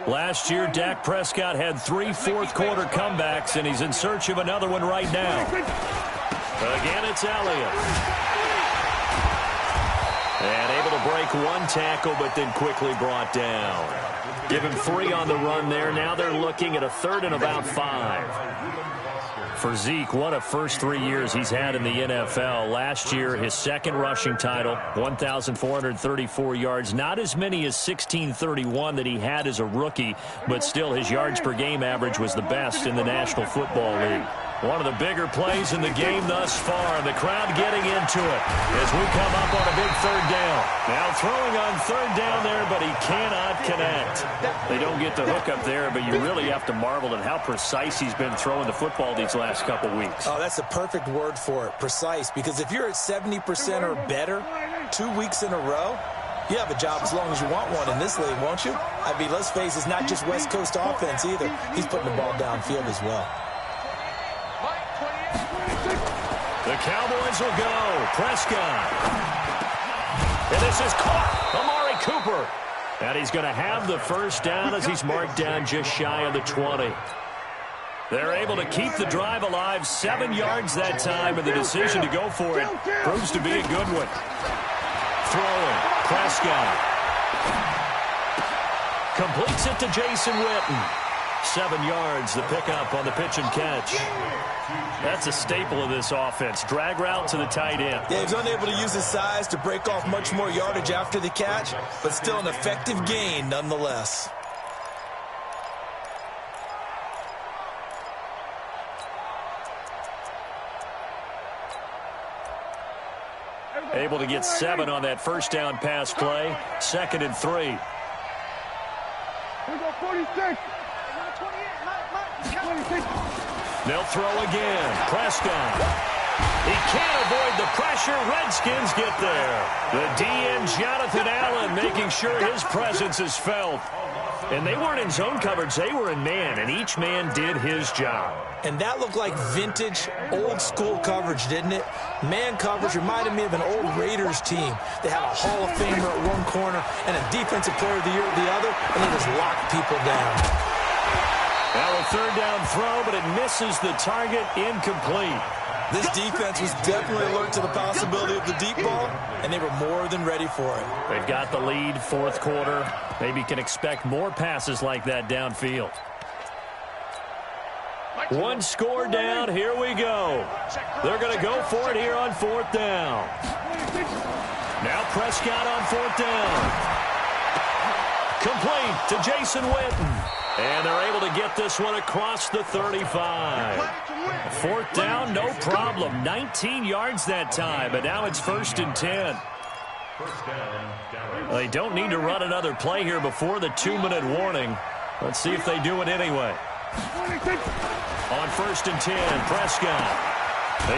Last year, Dak Prescott had 3 fourth-quarter comebacks, and he's in search of another one right now. Again, it's Elliott. And able to break one tackle, but then quickly brought down. Give him 3 on the run there. Now they're looking at a 3rd and about 5. For Zeke, what a first 3 years he's had in the NFL. Last year, his 2nd rushing title, 1,434 yards. Not as many as 1,631 that he had as a rookie, but still his yards per game average was the best in the National Football League. One of the bigger plays in the game thus far, and the crowd getting into it as we come up on a big 3rd down. Now throwing on 3rd down there, but he cannot connect. They don't get the hook up there, but you really have to marvel at how precise he's been throwing the football these last couple weeks. Oh, that's a perfect word for it, precise, because if you're at 70% or better 2 weeks in a row, you have a job as long as you want one in this league, won't you? I mean, let's face it, it's not just West Coast offense either. He's putting the ball downfield as well. The Cowboys will go. Prescott. And this is caught. Amari Cooper. And he's going to have the 1st down as he's marked down just shy of the 20. They're able to keep the drive alive. 7 yards that time, and the decision to go for it proves to be a good one. Throwing. Prescott. Completes it to Jason Witten. 7 yards, the pickup on the pitch and catch. That's a staple of this offense. Drag route to the tight end. Yeah, he's unable to use his size to break off much more yardage after the catch, but still an effective gain nonetheless. Able to get 7 on that 1st down pass play. 2nd and 3. Here we go, 46. They'll throw again. Prescott. He can't avoid the pressure. Redskins get there. The DN, Jonathan Allen, making sure his presence is felt. And they weren't in zone coverage. They were in man, and each man did his job. And that looked like vintage, old-school coverage, didn't it? Man coverage reminded me of an old Raiders team. They had a Hall of Famer at one corner and a Defensive Player of the Year at the other, and they just locked people down. Now a 3rd down throw, but it misses the target, incomplete. This defense was definitely alert to the possibility of the deep ball, and they were more than ready for it. They've got the lead, 4th quarter. Maybe can expect more passes like that downfield. 1 score down, here we go. They're going to go for it here on 4th down. Now Prescott on 4th down. Complete to Jason Witten. And they're able to get this one across the 35. 4th down, no problem. 19 yards that time, but now it's 1st and 10. They don't need to run another play here before the 2-minute warning. Let's see if they do it anyway. On 1st and 10, Prescott.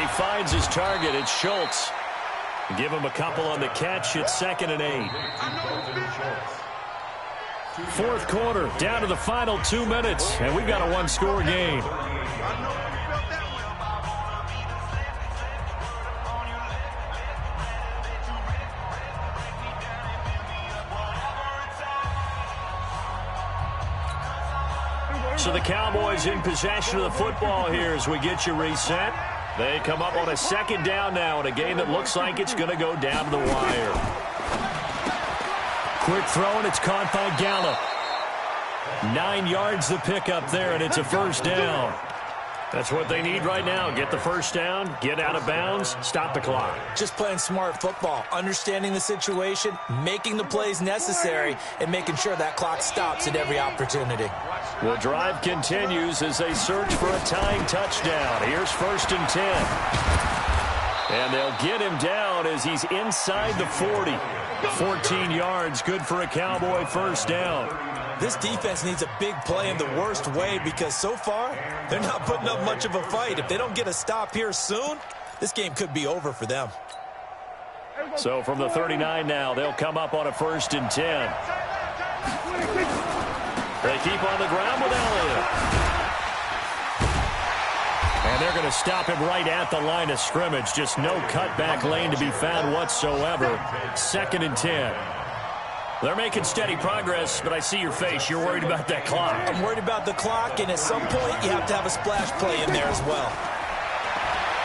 He finds his target. It's Schultz. Give him a couple on the catch. It's 2nd and 8. 4th quarter, down to the final 2 minutes, and we've got a 1-score game. So the Cowboys in possession of the football here as we get you reset. They come up on a 2nd down now in a game that looks like it's going to go down to the wire. Quick throw, and it's caught by Gallup. 9 yards the pickup there, and it's a 1st down. That's what they need right now. Get the 1st down, get out of bounds, stop the clock. Just playing smart football, understanding the situation, making the plays necessary, and making sure that clock stops at every opportunity. The drive continues as they search for a tying touchdown. Here's 1st and 10. And they'll get him down as he's inside the 40. 14 yards, good for a Cowboy 1st down. This defense needs a big play in the worst way because so far, they're not putting up much of a fight. If they don't get a stop here soon, this game could be over for them. So from the 39 now, they'll come up on a 1st and 10. They keep on the ground with Elliott. And they're going to stop him right at the line of scrimmage. Just no cutback lane to be found whatsoever. 2nd and 10. They're making steady progress, but I see your face. You're worried about that clock. I'm worried about the clock, and at some point, you have to have a splash play in there as well.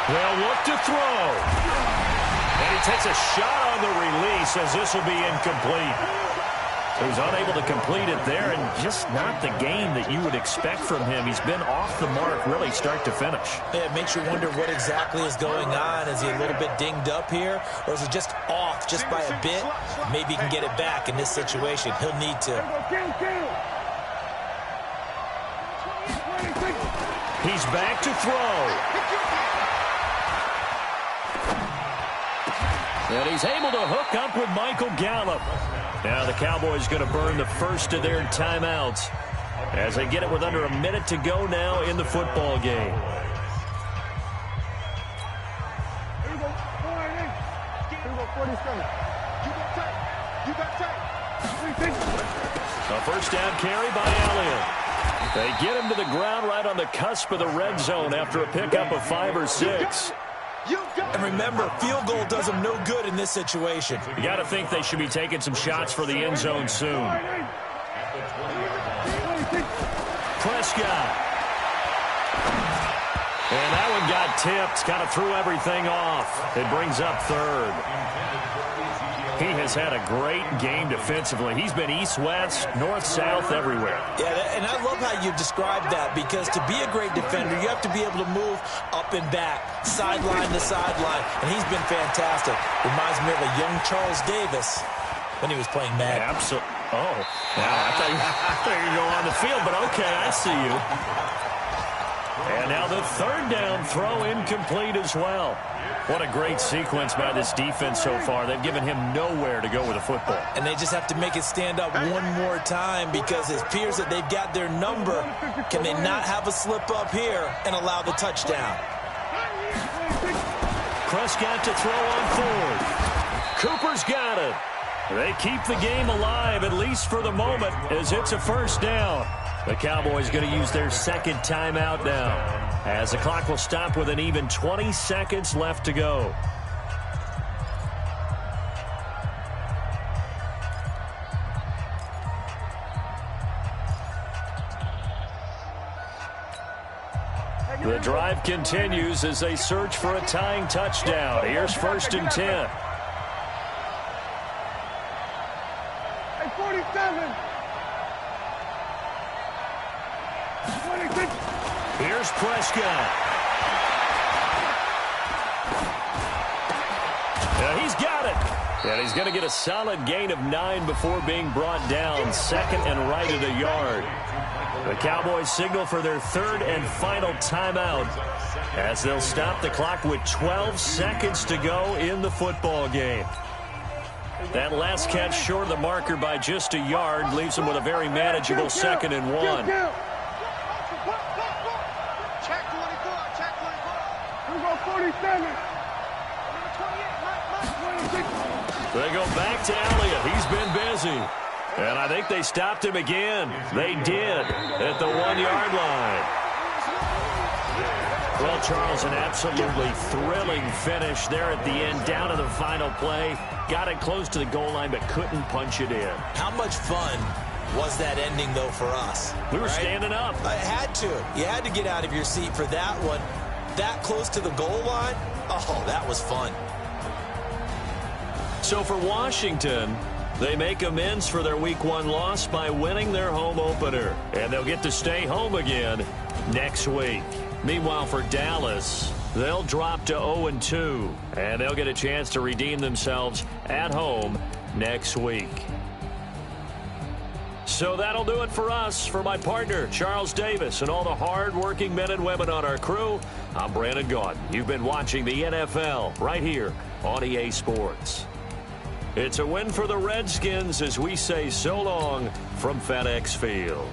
They'll look to throw. And he takes a shot on the release as this will be incomplete. So he's unable to complete it there, and just not the game that you would expect from him. He's been off the mark really start to finish. Yeah, it makes you wonder what exactly is going on. Is he a little bit dinged up here, or is he just off just by a bit? Maybe he can get it back in this situation. He'll need to. He's back to throw. And he's able to hook up with Michael Gallup. Now the Cowboys going to burn the first of their timeouts as they get it with under a minute to go now in the football game. Here we go. 47. You got tight. A first down carry by Elliott. They get him to the ground right on the cusp of the red zone after a pickup of 5 or 6. And remember, field goal does them no good in this situation. You got to think they should be taking some shots for the end zone soon. Prescott. And that one got tipped. Kind of threw everything off. It brings up third. He has had a great game defensively. He's been east-west, north-south, everywhere. Yeah, and I love how you described that, because to be a great defender, you have to be able to move up and back, sideline to sideline, and he's been fantastic. Reminds me of a young Charles Davis when he was playing Madden. Absolutely. Oh, now I thought you were going on the field, but okay, I see you. And now the third down throw incomplete as well. What a great sequence by this defense so far. They've given him nowhere to go with the football. And they just have to make it stand up one more time, because it appears that they've got their number. Can they not have a slip up here and allow the touchdown? Prescott to throw on fourth. Cooper's got it. They keep the game alive, at least for the moment, as it's a first down. The Cowboys going to use their second timeout now, as the clock will stop with an even 20 seconds left to go. The drive continues as they search for a tying touchdown. Here's 1st and 10. Hey, 47. 26. Here's Prescott. He's got it. And he's going to get a solid gain of 9 before being brought down. Second and right at a yard. The Cowboys signal for their third and final timeout as they'll stop the clock with 12 seconds to go in the football game. That last catch short of the marker by just a yard leaves them with a very manageable 2nd and 1. Check 24. Check 24. We go 47. 26. They go back to Elliott. He's been busy. And I think they stopped him again. They did at the 1-yard line. Well, Charles, an absolutely thrilling finish there at the end, down to the final play. Got it close to the goal line, but couldn't punch it in. How much fun was that ending, though, for us? We were standing up. I had to. You had to get out of your seat for that one. That close to the goal line? Oh, that was fun. So for Washington, they make amends for their Week 1 loss by winning their home opener. And they'll get to stay home again next week. Meanwhile, for Dallas, they'll drop to 0-2. And they'll get a chance to redeem themselves at home next week. So that'll do it for us. For my partner, Charles Davis, and all the hard-working men and women on our crew, I'm Brandon Gaudin. You've been watching the NFL right here on EA Sports. It's a win for the Redskins as we say so long from FedEx Field.